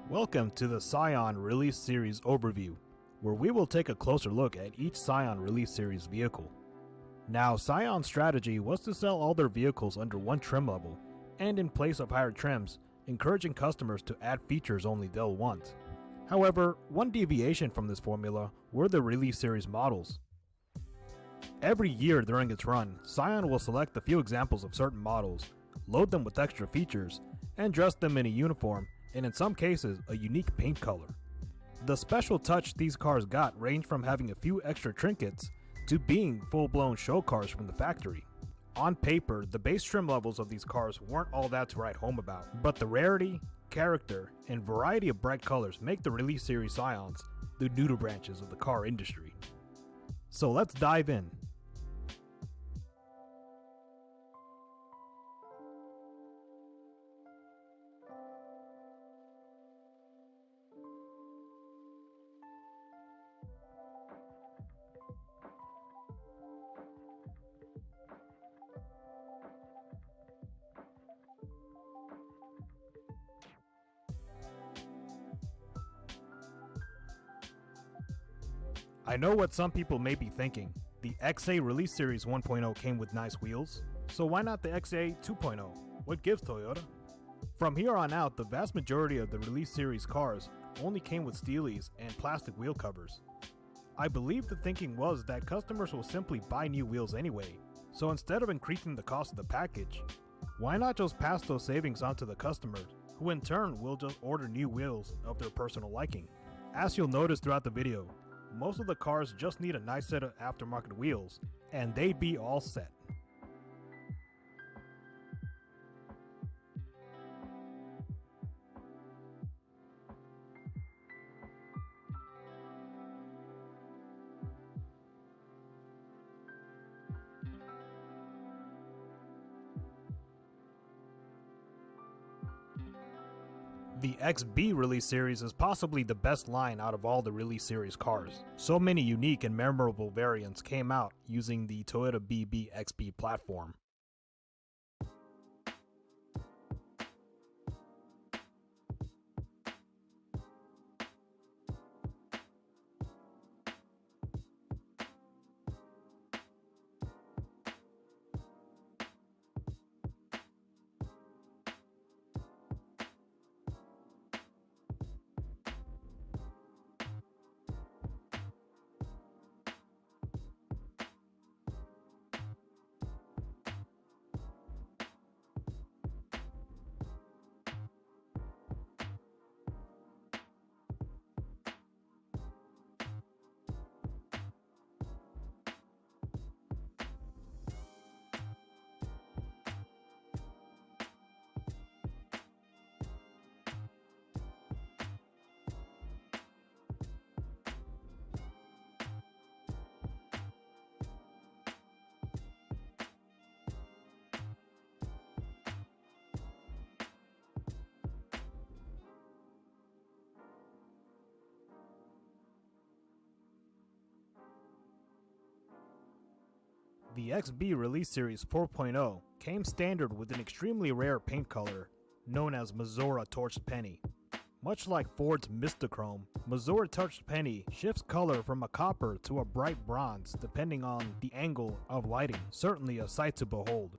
Welcome to the Scion Release Series overview, where we will take a closer look at each Scion Release Series vehicle. Now, Scion's strategy was to sell all their vehicles under one trim level, and in place of higher trims, encouraging customers to add features only they'll want. However, one deviation from this formula were the Release Series models. Every year during its run, Scion will select a few examples of certain models, load them with extra features, and dress them in a uniform and in some cases a unique paint color. The special touch these cars got ranged from having a few extra trinkets to being full-blown show cars from the factory. On paper, the base trim levels of these cars weren't all that to write home about, but the rarity, character, and variety of bright colors make the Release Series Scions the noodle branches of the car industry. So let's dive in. I know what some people may be thinking. The XA Release Series 1.0 came with nice wheels, so why not the XA 2.0? What gives, Toyota? From here on out, the vast majority of the Release Series cars only came with steelies and plastic wheel covers. I believe the thinking was that customers will simply buy new wheels anyway, so instead of increasing the cost of the package, why not just pass those savings on to the customers, who in turn will just order new wheels of their personal liking. As you'll notice throughout the video, most of the cars just need a nice set of aftermarket wheels, and they'd be all set. The XB Release Series is possibly the best line out of all the Release Series cars. So many unique and memorable variants came out using the Toyota BB XB platform. The XB Release Series 4.0 came standard with an extremely rare paint color known as Mazora Torched Penny. Much like Ford's Mistachrome, Mazora Torched Penny shifts color from a copper to a bright bronze depending on the angle of lighting, certainly a sight to behold.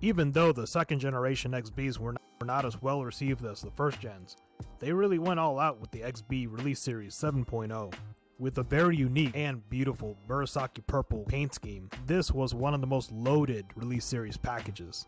Even though the second generation XBs were not as well received as the first gens, they really went all out with the XB Release Series 7.0. With a very unique and beautiful Murasaki purple paint scheme, this was one of the most loaded release series packages.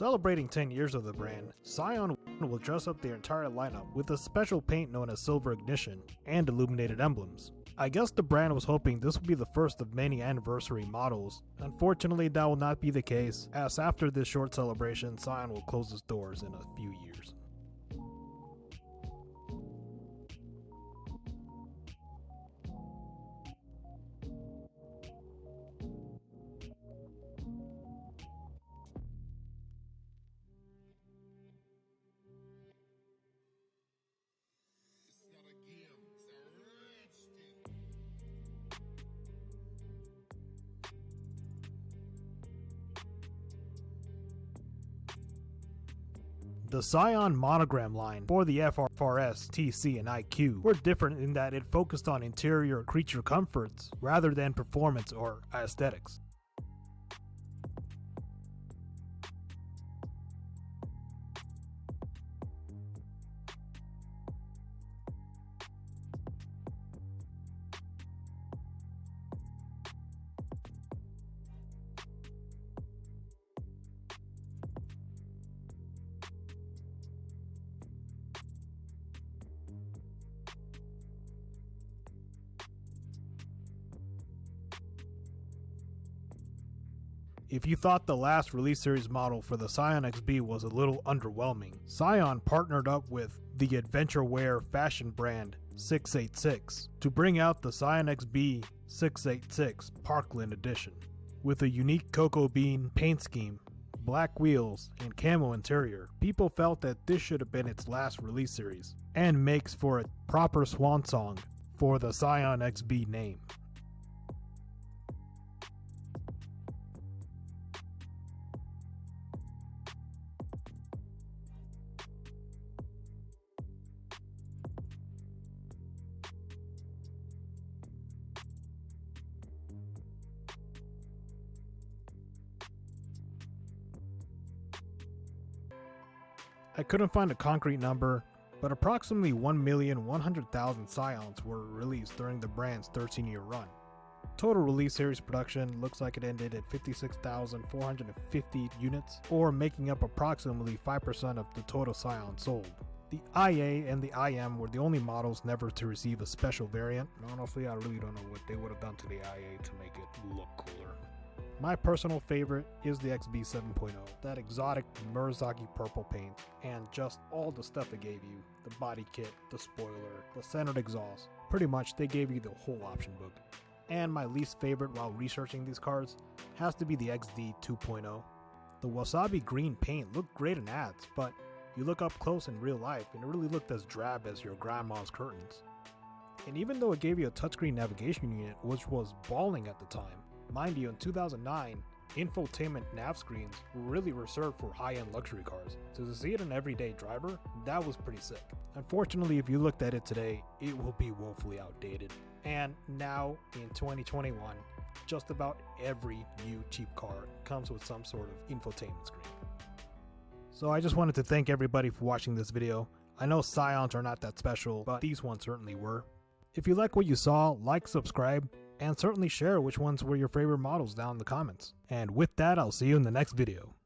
Celebrating 10 years of the brand, Scion will dress up their entire lineup with a special paint known as Silver Ignition and illuminated emblems. I guess the brand was hoping this would be the first of many anniversary models. Unfortunately, that will not be the case, as after this short celebration, Scion will close its doors in a few years. The Scion monogram line for the FRS, TC, and IQ were different in that it focused on interior creature comforts rather than performance or aesthetics. If you thought the last release series model for the Scion XB was a little underwhelming, Scion partnered up with the adventure wear fashion brand 686 to bring out the Scion XB 686 Parkland Edition. With a unique cocoa bean paint scheme, black wheels, and camo interior, people felt that this should have been its last release series, and makes for a proper swan song for the Scion XB name. I couldn't find a concrete number, but approximately 1,100,000 Scions were released during the brand's 13-year run. Total release series production looks like it ended at 56,450 units, or making up approximately 5% of the total Scion sold. The IA and the IM were the only models never to receive a special variant. Honestly, I really don't know what they would have done to the IA to make it look cooler. My personal favorite is the XB 7.0, that exotic Murasaki purple paint, and just all the stuff it gave you. The body kit, the spoiler, the centered exhaust. Pretty much they gave you the whole option book. And my least favorite while researching these cars has to be the XD 2.0. The wasabi green paint looked great in ads, but you look up close in real life and it really looked as drab as your grandma's curtains. And even though it gave you a touchscreen navigation unit, which was balling at the time, mind you, in 2009, infotainment nav screens were really reserved for high-end luxury cars, so to see it in an everyday driver, that was pretty sick. Unfortunately, if you looked at it today, it will be woefully outdated. And now, in 2021, just about every new cheap car comes with some sort of infotainment screen. So I just wanted to thank everybody for watching this video. I know Scions are not that special, but these ones certainly were. If you like what you saw, like, subscribe, and certainly share which ones were your favorite models down in the comments. And with that, I'll see you in the next video.